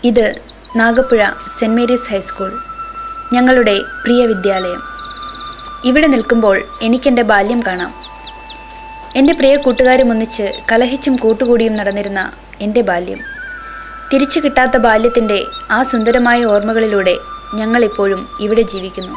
ഇത് Nagappuzha cent Mary's high school, ഞങ്ങളുടെ പ്രിയ വിദ്യാലയം. ഇവിടെ നിൽക്കുമ്പോൾ എനിക്കെൻ്റെ ബാല്യം കാണാം. എൻ്റെ പ്രിയ കൂട്ടുകാരും ഒന്നിച്ച് കലഹിച്ചും കൂട്ടുകൂടിയും നടന്നിരുന്ന എൻ്റെ ബാല്യം. തിരിച്ചു കിട്ടാത്ത ബാല്യത്തിൻ്റെ ആ സുന്ദരമായ ഓർമ്മകളിലൂടെ ഞങ്ങളിപ്പോഴും ഇവിടെ ജീവിക്കുന്നു.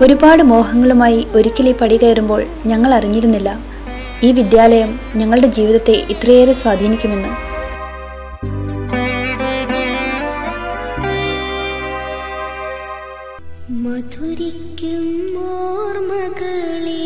ഒരുപാട് മോഹങ്ങളുമായി ഒരിക്കൽ ഈ പടി കയറുമ്പോൾ ഞങ്ങൾ അറിഞ്ഞിരുന്നില്ല ഈ വിദ്യാലയം ഞങ്ങളുടെ ജീവിതത്തെ ഇത്രയേറെ സ്വാധീനിക്കുമെന്ന്. മധുരിക്കും ഓർമ്മകളെ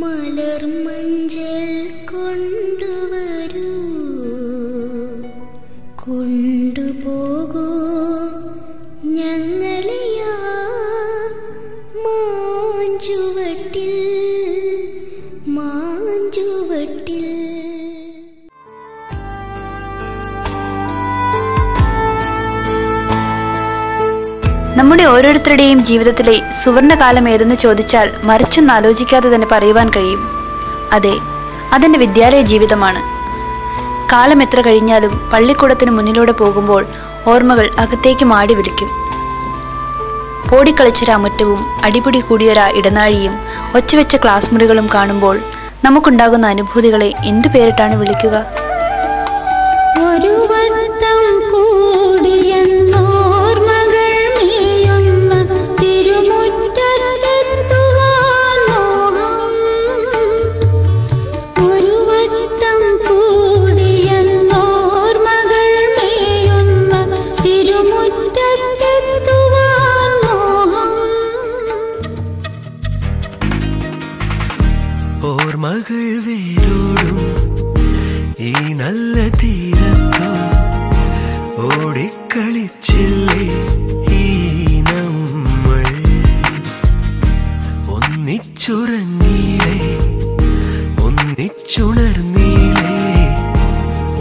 മലർ മഞ്ചൽ കൊണ്ടുവരൂ, കൊണ്ടുപോകൂ ഞങ്ങളെയാ മാഞ്ചുവട്ടിൽ മാഞ്ചുവട്ടിൽ. നമ്മുടെ ഓരോരുത്തരുടെയും ജീവിതത്തിലെ സുവർണകാലം ഏതെന്ന് ചോദിച്ചാൽ മറിച്ചൊന്നും ആലോചിക്കാതെ തന്നെ പറയുവാൻ കഴിയും. അതെ, അതെൻ്റെ വിദ്യാലയ ജീവിതമാണ്. കാലം എത്ര കഴിഞ്ഞാലും പള്ളിക്കൂടത്തിന് മുന്നിലൂടെ പോകുമ്പോൾ ഓർമ്മകൾ അകത്തേക്ക് മാടി വിളിക്കും. ഓടിക്കളിച്ചൊരാ മുറ്റവും അടിപിടി കൂടിയൊരാ ഇടനാഴിയും ഒച്ചവെച്ച ക്ലാസ് മുറികളും കാണുമ്പോൾ നമുക്കുണ്ടാകുന്ന അനുഭൂതികളെ എന്തു പേരിട്ടാണ് വിളിക്കുക? ഒരു വട്ടം കൂടിയെന്നോർമ്മകൾ മേയുന്ന തിരുമുറ്റത്തെത്തുവാൻ മോഹം, ഒരു വട്ടം കൂടിയെന്നോർമ്മകൾ മേയുന്ന തിരുമുറ്റത്തെത്തുവാൻ മോഹം. ഓർമ്മകൾ വേരോടും ഈ നല്ല തീരത്തോ ഓടിക്കളിച്ചില്ലേ ഈ നമ്മൾ, ഒന്നിച്ചുറങ്ങിയില്ലേ ഒന്നിച്ചുണർന്നില്ലേ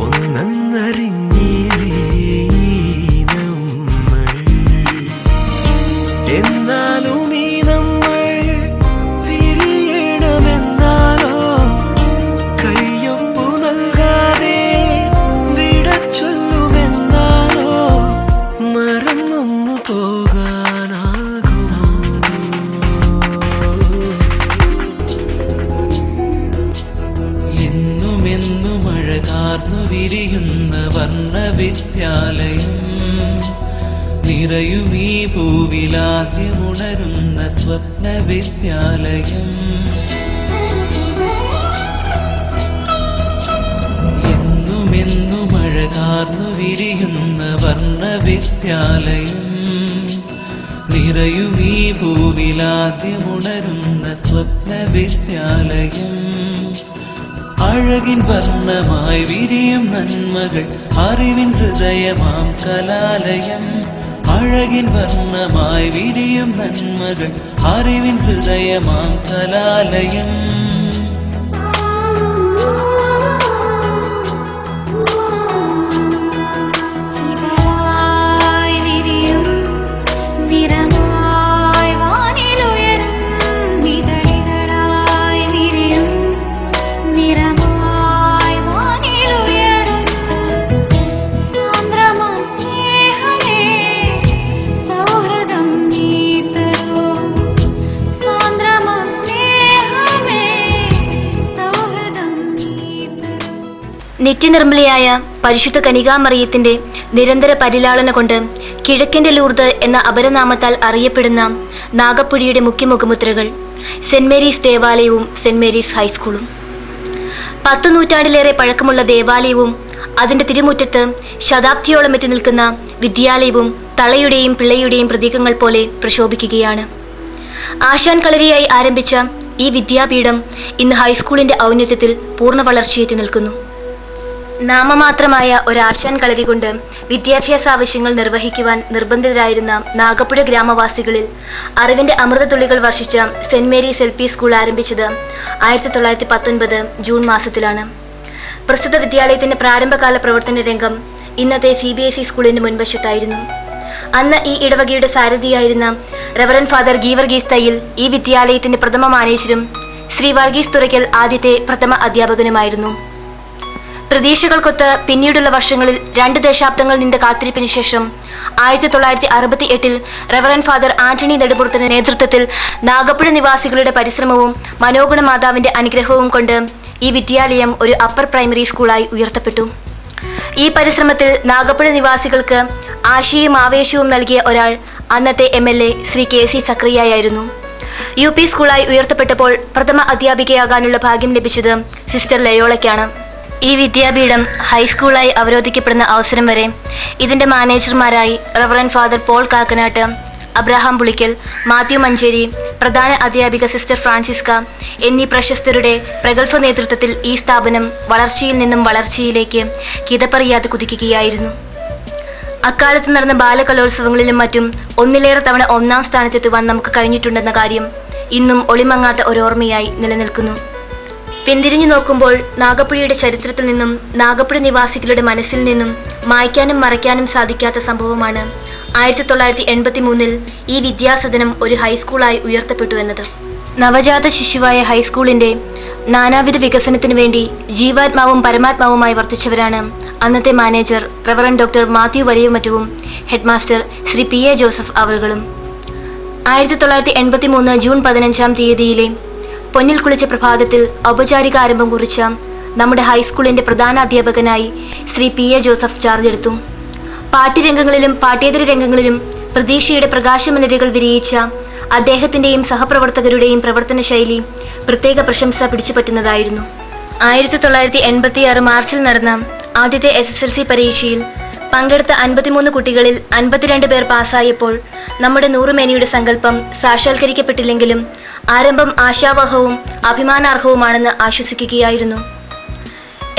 ഒന്നറിഞ്ഞില്ലേ നമ്മൾ. എന്നാലും ഈ നമ്മൾ പിരിയണമെന്നാലോ കയ്യൊപ്പു നൽകാതെ വിട ചൊല്ലുമെന്നാലോ മറന്നൊന്നു പോകാനാകുമോ? എന്നുമെന്നും അഴകാർന്നു വിരിയുന്ന വർണ്ണവിദ്യാലയം, നിറയും ഈ ഭൂവിലാദ്യമുണരുന്ന സ്വപ്നവിദ്യാലയം. എന്നുമെന്നും അഴകാർന്നു വിരിയുന്ന വർണ്ണവിദ്യാലയം, നിറയും ഈ ഭൂവിലാദ്യമുണരുന്ന സ്വപ്നവിദ്യാലയം. അഴകിൻ വർണ്ണമായി വിരിയും നന്മകൾ അറിവിൻ ഹൃദയമാം കലാലയം, അഴകിൻ വർണ്ണമായി വിരിയും നന്മകൾ അറിവിൻ ഹൃദയമാം കലാലയം. നിത്യനിർമ്മലയായ പരിശുദ്ധ കനികാമറിയത്തിന്റെ നിരന്തര പരിലാളന കൊണ്ട് കിഴക്കിന്റെ ലൂർദ് എന്ന അപരനാമത്താൽ അറിയപ്പെടുന്ന നാഗപ്പുഴയുടെ മുഖ്യമുഖമുദ്രകൾ സെന്റ് മേരീസ് ദേവാലയവും സെന്റ് മേരീസ് ഹൈസ്കൂളും. 10 നൂറ്റാണ്ടിലേറെ പഴക്കമുള്ള ദേവാലയവും അതിന്റെ തിരുമുറ്റത്ത് ശതാബ്ദിയോളം എത്തി നിൽക്കുന്ന വിദ്യാലയവും തളയുടെയും പിള്ളയുടെയും പ്രതീകങ്ങൾ പോലെ പ്രശോഭിക്കുകയാണ്. ആശാൻ കളരിയായി ആരംഭിച്ച ഈ വിദ്യാപീഠം ഇന്ന് ഹൈസ്കൂളിന്റെ ഔന്നത്യത്തിൽ പൂർണ്ണ വളർച്ചയെത്തി നിൽക്കുന്നു. നാമമാത്രമായ ഒരാശാൻ കളരി കൊണ്ട് വിദ്യാഭ്യാസ ആവശ്യങ്ങൾ നിർവഹിക്കുവാൻ നിർബന്ധിതരായിരുന്ന നാഗപ്പുഴ ഗ്രാമവാസികളിൽ അറിവിന്റെ അമൃതത്തുള്ളികൾ വർഷിച്ച സെന്റ് മേരീസ് LP സ്കൂൾ ആരംഭിച്ചത് 1919 ജൂൺ മാസത്തിലാണ്. പ്രസ്തുത വിദ്യാലയത്തിന്റെ പ്രാരംഭകാല പ്രവർത്തന രംഗം ഇന്നത്തെ CBSE സ്കൂളിന് മുൻവശത്തായിരുന്നു. അന്ന് ഈ ഇടവകയുടെ സാരഥിയായിരുന്ന റവറൻ ഫാദർ ഗീവർഗീസ് തയ്യിൽ ഈ വിദ്യാലയത്തിന്റെ പ്രഥമ മാനേജരും ശ്രീ വർഗീസ് തുറയ്ക്കൽ ആദ്യത്തെ പ്രഥമ അധ്യാപകനുമായിരുന്നു. പ്രതീക്ഷകൾക്കൊത്ത് പിന്നീടുള്ള വർഷങ്ങളിൽ 2 ദശാബ്ദങ്ങൾ നീണ്ട കാത്തിരിപ്പിന് ശേഷം 1968 റവറൻ ഫാദർ ആന്റണി നെടുപുറത്തിന്റെ നേതൃത്വത്തിൽ നാഗപ്പുഴ നിവാസികളുടെ പരിശ്രമവും മനോഗുണ മാതാവിന്റെ അനുഗ്രഹവും കൊണ്ട് ഈ വിദ്യാലയം ഒരു അപ്പർ പ്രൈമറി സ്കൂളായി ഉയർത്തപ്പെട്ടു. ഈ പരിശ്രമത്തിൽ നാഗപ്പുഴ നിവാസികൾക്ക് ആശയും ആവേശവും നൽകിയ ഒരാൾ അന്നത്തെ MLA ശ്രീ KC സക്രിയയായിരുന്നു. UP സ്കൂളായി ഉയർത്തപ്പെട്ടപ്പോൾ പ്രഥമ അധ്യാപികയാകാനുള്ള ഭാഗ്യം ലഭിച്ചത് സിസ്റ്റർ ലയോളയ്ക്കാണ്. ഈ വിദ്യാപീഠം ഹൈസ്കൂളായി അവരോധിക്കപ്പെടുന്ന അവസരം വരെ ഇതിന്റെ മാനേജർമാരായി റവറൻ ഫാദർ പോൾ കാക്കനാട്ട്, അബ്രഹാം പുളിക്കൽ, മാത്യു മഞ്ചേരി, പ്രധാന അധ്യാപിക സിസ്റ്റർ ഫ്രാൻസിസ്ക എന്നീ പ്രശസ്തരുടെ പ്രഗത്ഭ നേതൃത്വത്തിൽ ഈ സ്ഥാപനം വളർച്ചയിൽ നിന്നും വളർച്ചയിലേക്ക് കിതപ്പറിയാതെ കുതിക്കുകയായിരുന്നു. അക്കാലത്ത് നടന്ന ബാലകലോത്സവങ്ങളിലും മറ്റും ഒന്നിലേറെ തവണ 1ാം സ്ഥാനത്തെത്തുവാൻ നമുക്ക് കഴിഞ്ഞിട്ടുണ്ടെന്ന കാര്യം ഇന്നും ഒളിമങ്ങാത്ത ഒരോർമ്മയായി നിലനിൽക്കുന്നു. പിന്തിരിഞ്ഞു നോക്കുമ്പോൾ നാഗപ്പുഴയുടെ ചരിത്രത്തിൽ നിന്നും നാഗപ്പുഴ നിവാസികളുടെ മനസ്സിൽ നിന്നും മായ്ക്കാനും മറയ്ക്കാനും സാധിക്കാത്ത സംഭവമാണ് 1983 ഈ വിദ്യാസദനം ഒരു ഹൈസ്കൂളായി ഉയർത്തപ്പെട്ടു എന്നത്. നവജാത ശിശുവായ ഹൈസ്കൂളിന്റെ നാനാവിധ വികസനത്തിനു വേണ്ടി ജീവാത്മാവും പരമാത്മാവുമായി വർത്തിച്ചവരാണ് അന്നത്തെ മാനേജർ റവറൻ ഡോക്ടർ മാത്യു വലിയമറ്റവും ഹെഡ്മാസ്റ്റർ ശ്രീ PA ജോസഫ് അവറുകളും. 1983 ജൂൺ 15-ാം തീയതിയിലെ പൊന്നിൽ കുളിച്ച പ്രഭാതത്തിൽ ഔപചാരിക ആരംഭം കുറിച്ച നമ്മുടെ ഹൈസ്കൂളിന്റെ പ്രധാന അധ്യാപകനായി ശ്രീ PA ജോസഫ് ചാർജ് എടുത്തു. പാഠ്യരംഗങ്ങളിലും പാഠ്യേതര രംഗങ്ങളിലും പ്രതീക്ഷയുടെ പ്രകാശമലരുകൾ വിരിയിച്ച അദ്ദേഹത്തിന്റെയും സഹപ്രവർത്തകരുടെയും പ്രവർത്തന ശൈലി പ്രത്യേക പ്രശംസ പിടിച്ചുപറ്റുന്നതായിരുന്നു. 1986 മാർച്ചിൽ നടന്ന ആദ്യത്തെ SSLC പരീക്ഷയിൽ പങ്കെടുത്ത 53 കുട്ടികളിൽ 52 പേർ പാസ്സായപ്പോൾ നമ്മുടെ 100 മേനിയുടെ സങ്കല്പം സാക്ഷാത്കരിക്കപ്പെട്ടില്ലെങ്കിലും ആരംഭം ആശാവഹവും അഭിമാനാർഹവുമാണെന്ന് ആശ്വസിക്കുകയായിരുന്നു.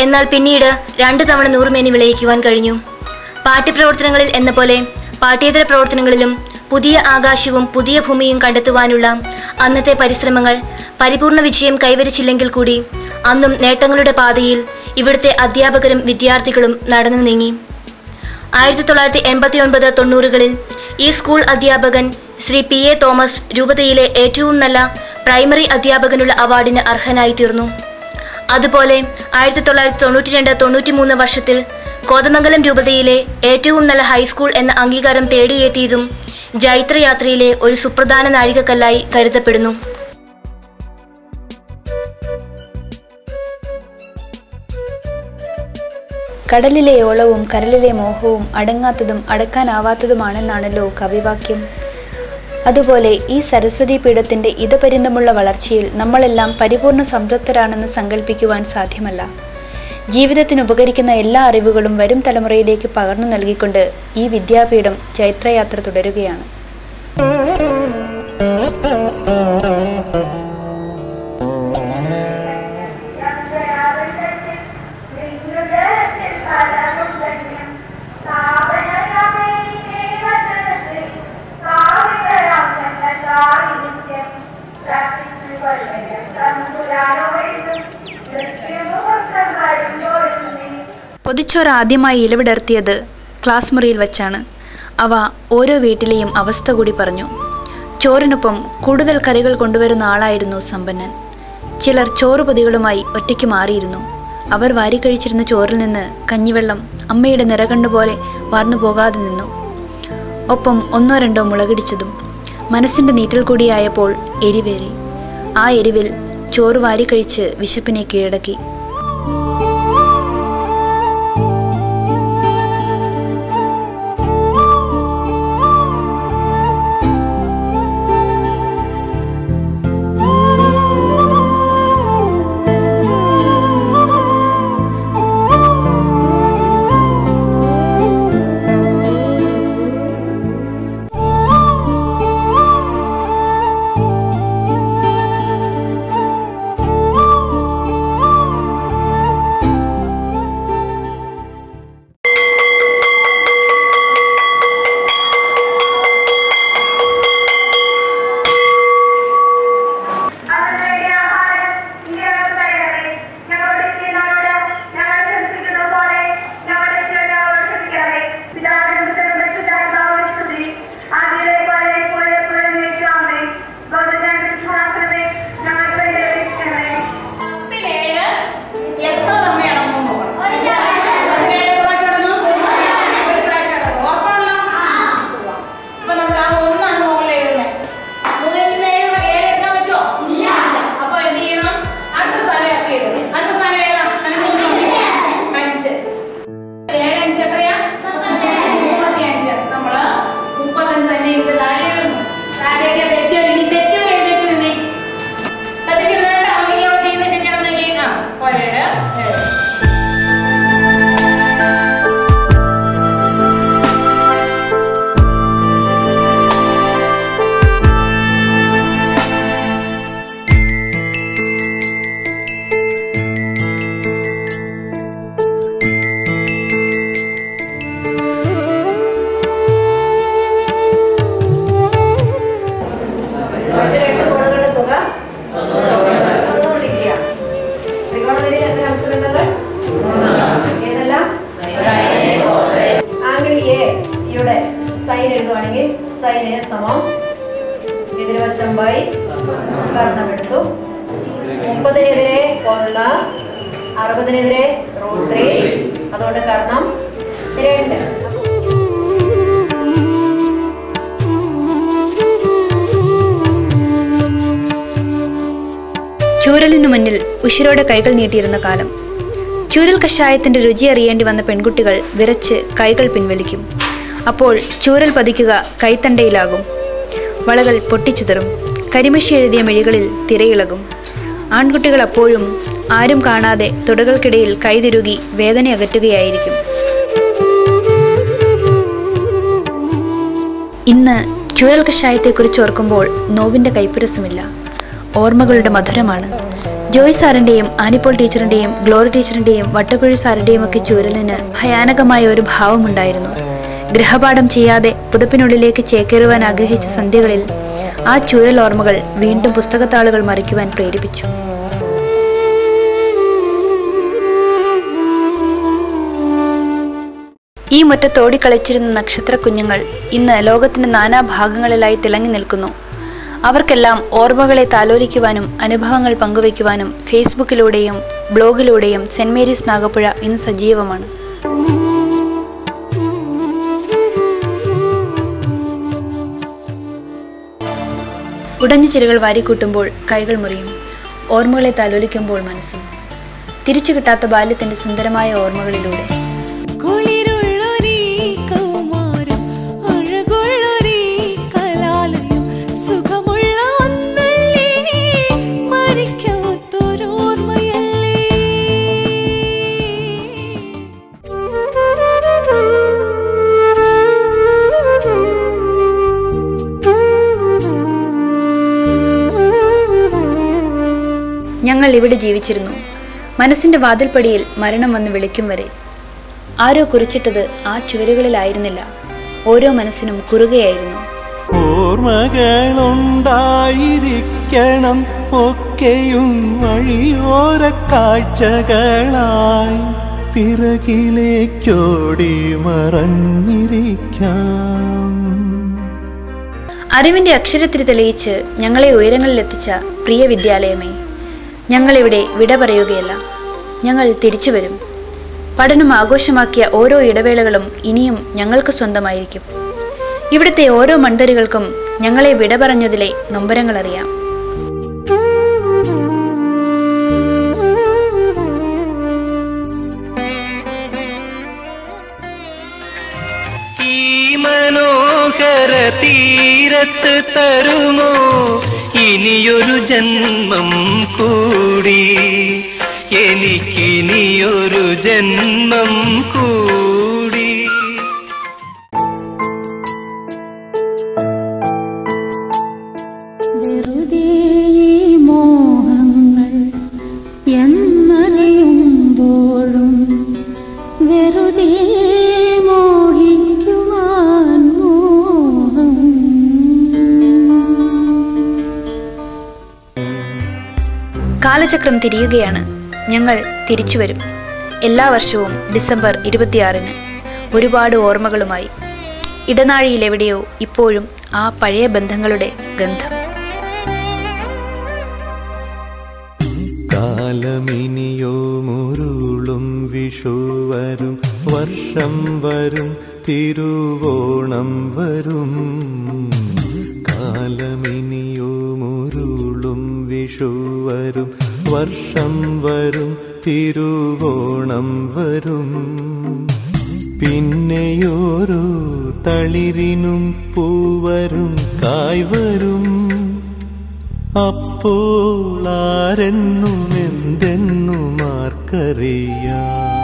എന്നാൽ പിന്നീട് 2 തവണ 100 മേനി വിളയിക്കുവാൻ കഴിഞ്ഞു. പാഠ്യപ്രവർത്തനങ്ങളിൽ എന്ന പോലെ പാഠ്യേതര പ്രവർത്തനങ്ങളിലും പുതിയ ആകാശവും പുതിയ ഭൂമിയും കണ്ടെത്തുവാനുള്ള അന്നത്തെ പരിശ്രമങ്ങൾ പരിപൂർണ വിജയം കൈവരിച്ചില്ലെങ്കിൽ കൂടി അന്നും നേട്ടങ്ങളുടെ പാതയിൽ ഇവിടുത്തെ അധ്യാപകരും വിദ്യാർത്ഥികളും നടന്നു നീങ്ങി. 1989-90കളിൽ ഈ സ്കൂൾ അധ്യാപകൻ ശ്രീ PA തോമസ് രൂപതയിലെ ഏറ്റവും നല്ല പ്രൈമറി അധ്യാപകനുള്ള അവാർഡിന് അർഹനായി തീർന്നു. അതുപോലെ 1992-93 വർഷത്തിൽ കോതമംഗലം രൂപതയിലെ ഏറ്റവും നല്ല ഹൈസ്കൂൾ എന്ന അംഗീകാരം തേടിയെത്തിയതും ജൈത്രയാത്രയിലെ ഒരു സുപ്രധാന നാഴികക്കല്ലായി കരുതപ്പെടുന്നു. കടലിലെ ഓളവും കരളിലെ മോഹവും അടങ്ങാത്തതും അടക്കാനാവാത്തതുമാണെന്നാണല്ലോ കവിവാക്യം. അതുപോലെ ഈ സരസ്വതി പീഠത്തിന്റെ ഇതപര്യന്തമുള്ള വളർച്ചയിൽ നമ്മളെല്ലാം പരിപൂർണ സംതൃപ്തരാണെന്ന് സങ്കല്പിക്കുവാൻ സാധ്യമല്ല. ജീവിതത്തിന് ഉപകരിക്കുന്ന എല്ലാ അറിവുകളും വരും തലമുറയിലേക്ക് പകർന്നു നൽകിക്കൊണ്ട് ഈ വിദ്യാപീഠം ചൈത്രയാത്ര തുടരുകയാണ്. പൊതിച്ചോറ് ആദ്യമായി ഇലവിടർത്തിയത് ക്ലാസ് മുറിയിൽ വച്ചാണ്. അവ ഓരോ വീട്ടിലെയും അവസ്ഥ കൂടി പറഞ്ഞു. ചോറിനൊപ്പം കൂടുതൽ കറികൾ കൊണ്ടുവരുന്ന ആളായിരുന്നു സമ്പന്നൻ. ചിലർ ചോറ് പൊതികളുമായി ഒറ്റയ്ക്ക് മാറിയിരുന്നു. അവർ വാരിക്കഴിച്ചിരുന്ന ചോറിൽ നിന്ന് കഞ്ഞിവെള്ളം അമ്മയുടെ നിറകണ്ണുപോലെ വാർന്നു പോകാതെ നിന്നു. ഒപ്പം 1-2 മുളകിടിച്ചതും. മനസ്സിൻ്റെ നീറ്റൽ കൂടിയായപ്പോൾ എരിവേറി. ആ എരിവിൽ ചോറ് വാരിക്കഴിച്ച് വിശപ്പിനെ കീഴടക്കി. ത്രിമാനത്തിൽ എത്ര അംശബന്ധങ്ങൾ? ഏതെല്ലാം? ആംഗിൾ എ യുടെ സൈൻ എഴുതുവാണെങ്കിൽ സൈൻ എ സമം എതിർവശം ബൈ കർണം എടുത്തു. 30-നെതിരെ 1, 60-നെതിരെ √3, അതുകൊണ്ട് കർണം 2. ചൂരലിനു മുന്നിൽ ഉശിരോടെ കൈകൾ നീട്ടിയിരുന്ന കാലം. ചൂരൽ കഷായത്തിന്റെ രുചി അറിയേണ്ടി വന്ന പെൺകുട്ടികൾ വിറച്ച് കൈകൾ പിൻവലിക്കും. അപ്പോൾ ചൂരൽ പതിക്കുക കൈത്തണ്ടയിലാകും. വളകൾ പൊട്ടിച്ചിതറും. കരിമഷി എഴുതിയ മിഴികളിൽ തിരയിളകും. ആൺകുട്ടികൾ അപ്പോഴും ആരും കാണാതെ തുടകൾക്കിടയിൽ കൈതിരുകി വേദന അകറ്റുകയായിരിക്കും. ഇന്ന് ചൂരൽ കഷായത്തെക്കുറിച്ച് ഓർക്കുമ്പോൾ നോവിന്റെ കൈപ്പുരസമില്ല, ഓർമ്മകളുടെ മധുരമാണ്. ജോയ് സാറിന്റെയും ആനിപ്പോൾ ടീച്ചറിന്റെയും ഗ്ലോറി ടീച്ചറിന്റെയും വട്ടക്കുഴി സാറിന്റെയും ഒക്കെ ചൂരലിന് ഭയാനകമായ ഒരു ഭാവമുണ്ടായിരുന്നു. ഗൃഹപാഠം ചെയ്യാതെ പുതപ്പിനുള്ളിലേക്ക് ചേക്കേറുവാൻ ആഗ്രഹിച്ച സന്ധ്യകളിൽ ആ ചൂരൽ ഓർമ്മകൾ വീണ്ടും പുസ്തകത്താളുകൾ മറിക്കുവാൻ പ്രേരിപ്പിച്ചു. ഈ മുറ്റത്തോടിക്കളിച്ചിരുന്ന നക്ഷത്ര കുഞ്ഞുങ്ങൾ ഇന്ന് ലോകത്തിന്റെ നാനാഭാഗങ്ങളിലായി തിളങ്ങി നിൽക്കുന്നു. അവർക്കെല്ലാം ഓർമ്മകളെ താലോലിക്കുവാനും അനുഭവങ്ങൾ പങ്കുവയ്ക്കുവാനും ഫേസ്ബുക്കിലൂടെയും ബ്ലോഗിലൂടെയും സെന്റ് മേരീസ് നാഗപ്പുഴ ഇന്ന് സജീവമാണ്. ഉടഞ്ഞ ചിരകൾ വാരിക്കൂട്ടുമ്പോൾ കൈകൾ മുറിയും. ഓർമ്മകളെ താലോലിക്കുമ്പോൾ മനസ്സും. തിരിച്ചു കിട്ടാത്ത ബാല്യത്തിന്റെ സുന്ദരമായ ഓർമ്മകളിലൂടെ ഞങ്ങൾ ഇവിടെ ജീവിച്ചിരുന്നു. മനസ്സിന്റെ വാതിൽപ്പടിയിൽ മരണം വന്ന് വിളിക്കും വരെ. ആരോ കുറിച്ചിട്ടത് ആ ചുവരുകളിലായിരുന്നില്ല, ഓരോ മനസ്സിനും കുറുകയായിരുന്നു. ഓർമ്മകളുണ്ടായിരിക്കണം ഒക്കെയും വഴിയോര കാഴ്ചകളായി പിറകിലേക്കോടി മറഞ്ഞിരിക്കാം. അറിവിന്റെ അക്ഷരത്തിൽ തെളിയിച്ച് ഞങ്ങളെ ഉയരങ്ങളിലെത്തിച്ച പ്രിയ വിദ്യാലയമേ, ഞങ്ങളിവിടെ വിട പറയുകയല്ല, ഞങ്ങൾ തിരിച്ചു വരും. പഠനം ആഘോഷമാക്കിയ ഓരോ ഇടവേളകളും ഇനിയും ഞങ്ങൾക്ക് സ്വന്തമായിരിക്കും. ഇവിടുത്തെ ഓരോ മൺതരികൾക്കും ഞങ്ങളെ വിട പറഞ്ഞതിലെ നൊമ്പരങ്ങൾ അറിയാം. ഈ മനോഹര തീരത്ത് തരുമോ ഇനിയൊരു ജന്മം കൂടി, എനിക്കിനിയൊരു ജന്മം കൂടി. വെറുതെ ഈ മോഹങ്ങൾ എന്നറിയുമ്പോഴും വെറുതെ മോഹിക്കുവാൻ മോഹം. കാലചക്രം തിരിയുകയാണ്. ഞങ്ങൾ തിരിച്ചു വരും. എല്ലാ വർഷവും ഡിസംബർ 26-ന് ഒരുപാട് ഓർമ്മകളുമായി. ഇടനാഴിയിലെവിടെയോ ഇപ്പോഴും ആ പഴയ ബന്ധങ്ങളുടെ ഗന്ധം. കാലമിനിയോ മുരുളും വിഷു വരും, വർഷം വരും, തിരുവോണം വരും. കാലമിനിയോ മുരുളും വിഷു വരും, വർഷം വരും, തിരുവോണം വരും. പിന്നെയോരോ തളിരിനും പൂവരും കായ് വരും. അപ്പോൾ ആരെന്നും എന്തെന്നും ആർക്കറിയാം.